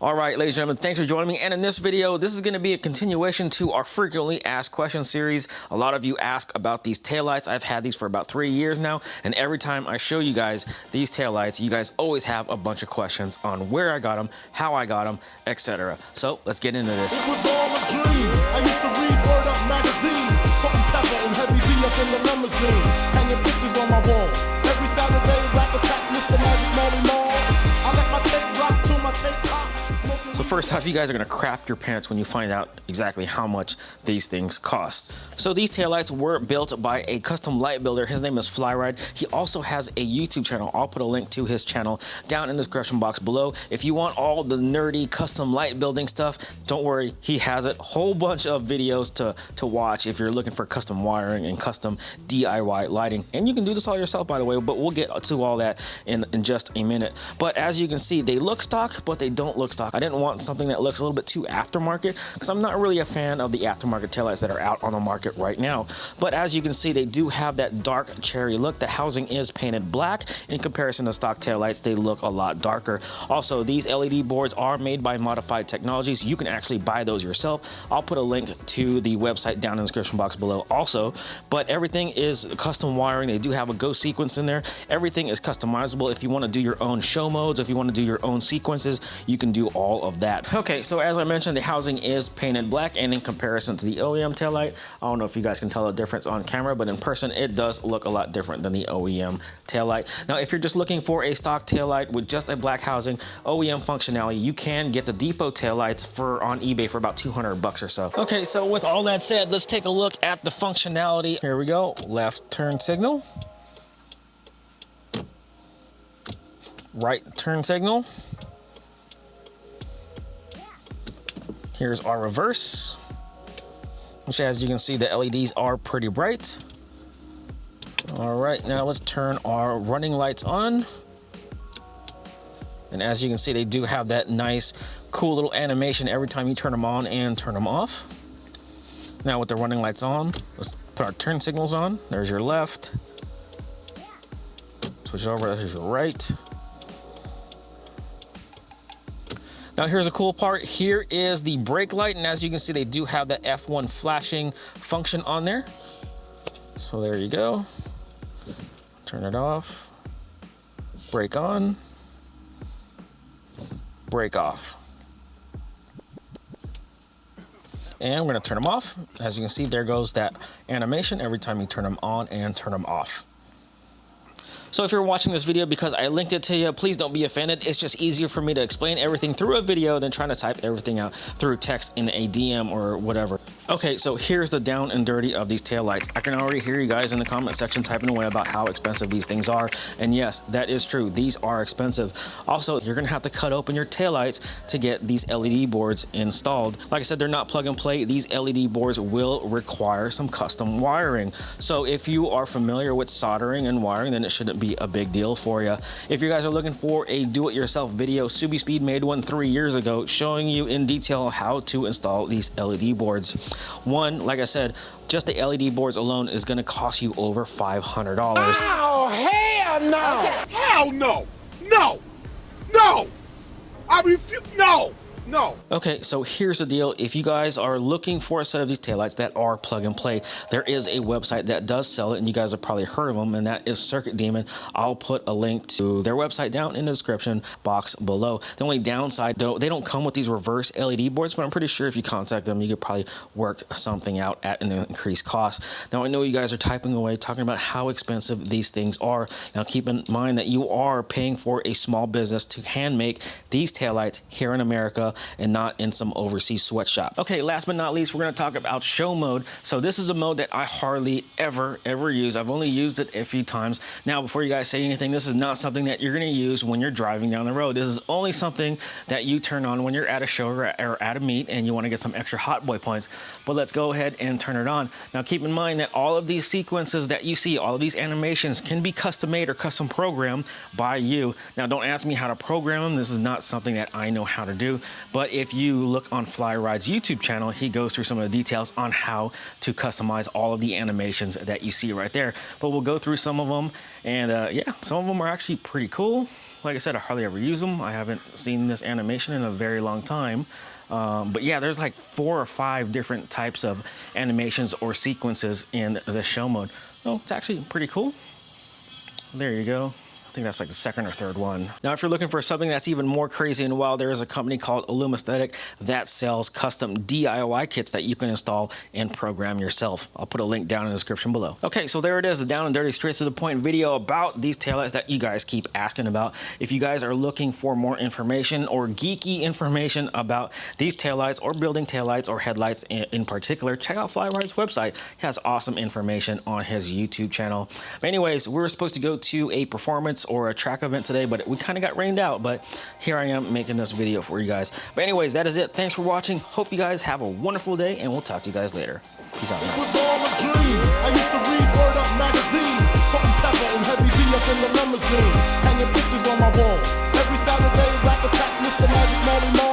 All right, ladies and gentlemen, thanks for joining me. And in this video, this is going to be a continuation to our frequently asked questions series. A lot of you ask about these taillights. I've had these for about 3 years now, and every time I show you guys these taillights, you guys always have a bunch of questions on where I got them, how I got them, etc. So let's get into this. It was all a dream. I used to read Word Up magazine, Salt and Pepper and Heavy D up in the limousine, hanging pictures on my wall. Every Saturday, rap attack, Mr. Magic Molly Mall. I let my tape rock till my tape pop. So first off, you guys are gonna crap your pants when you find out exactly how much these things cost. So these taillights were built by a custom light builder. His name is Flyryde. He also has a YouTube channel. I'll put a link to his channel down in the description box below. If you want all the nerdy custom light building stuff, don't worry, he has it. Whole bunch of videos to watch if you're looking for custom wiring and custom DIY lighting. And you can do this all yourself, by the way, but we'll get to all that in just a minute. But as you can see, they look stock, but they don't look stock. I didn't want something that looks a little bit too aftermarket because I'm not really a fan of the aftermarket taillights that are out on the market right now. But as you can see, they do have that dark cherry look. The housing is painted black. In comparison to stock taillights, they look a lot darker. Also, these LED boards are made by Modified Technologies. You can actually buy those yourself. I'll put a link to the website down in the description box below also. But everything is custom wiring. They do have a go sequence in there. Everything is customizable. If you want to do your own show modes, if you want to do your own sequences, you can do all of that. Okay, so as I mentioned, the housing is painted black, and in comparison to the OEM taillight, I don't know if you guys can tell the difference on camera, but in person, it does look a lot different than the OEM taillight. Now, if you're just looking for a stock taillight with just a black housing, OEM functionality, you can get the depot taillights on eBay for about 200 bucks or so. Okay, so with all that said, let's take a look at the functionality. Here we go, left turn signal, right turn signal. Here's our reverse, which as you can see, the LEDs are pretty bright. All right, now let's turn our running lights on. And as you can see, they do have that nice, cool little animation every time you turn them on and turn them off. Now with the running lights on, let's put our turn signals on. There's your left. Switch it over, there's your right. Now here's a cool part. Here is the brake light, and as you can see, they do have that F1 flashing function on there. So there you go. Turn it off. Brake on. Brake off. And we're gonna turn them off. As you can see, there goes that animation every time you turn them on and turn them off. So if you're watching this video because I linked it to you, please don't be offended. It's just easier for me to explain everything through a video than trying to type everything out through text in a DM or whatever. Okay, so here's the down and dirty of these taillights. I can already hear you guys in the comment section typing away about how expensive these things are. And yes, that is true. These are expensive. Also, you're gonna have to cut open your taillights to get these LED boards installed. Like I said, they're not plug and play. These LED boards will require some custom wiring. So if you are familiar with soldering and wiring, then it shouldn't be a big deal for you. If you guys are looking for a do-it-yourself video, Subi Speed made one 3 years ago showing you in detail how to install these LED boards. One, like I said, just the LED boards alone is going to cost you over $500. Oh, hell no! Okay. Hell no! No! No! I refuse. No! No. Okay, so here's the deal. If you guys are looking for a set of these taillights that are plug and play, there is a website that does sell it, and you guys have probably heard of them, and that is Circuit Demon. I'll put a link to their website down in the description box below. The only downside, though, they don't come with these reverse LED boards, but I'm pretty sure if you contact them, you could probably work something out at an increased cost. Now, I know you guys are typing away, talking about how expensive these things are. Now, keep in mind that you are paying for a small business to hand make these taillights here in America and not in some overseas sweatshop. Okay, last but not least, we're gonna talk about show mode. So this is a mode that I hardly ever use. I've only used it a few times. Now, before you guys say anything, this is not something that you're gonna use when you're driving down the road. This is only something that you turn on when you're at a show or at a meet and you wanna get some extra hot boy points. But let's go ahead and turn it on. Now, keep in mind that all of these sequences that you see, all of these animations can be custom made or custom programmed by you. Now, don't ask me how to program them. This is not something that I know how to do. But if you look on Flyryde's YouTube channel, he goes through some of the details on how to customize all of the animations that you see right there. But we'll go through some of them, and yeah, some of them are actually pretty cool. Like I said, I hardly ever use them. I haven't seen this animation in a very long time. But yeah, there's like 4 or 5 different types of animations or sequences in the show mode. Oh, it's actually pretty cool. There you go. I think that's like the 2nd or 3rd one. Now, if you're looking for something that's even more crazy and wild, there is a company called Illumisthetic that sells custom DIY kits that you can install and program yourself. I'll put a link down in the description below. Okay, so there it is, the down and dirty, straight to the point video about these taillights that you guys keep asking about. If you guys are looking for more information or geeky information about these taillights or building taillights or headlights in particular, check out Flyryde's website. He has awesome information on his YouTube channel. But anyways, we were supposed to go to a performance or a track event today, but we kind of got rained out, but here I am making this video for you guys. But anyways, that is it. Thanks for watching. Hope you guys have a wonderful day, and we'll talk to you guys later. Peace out. It was all a dream. I used to read Word Up magazine, Salt and Pepper and Heavy D up in the limousine, hanging pictures on my wall. Every Saturday, rap attack, Mr. Magic Molly Mall.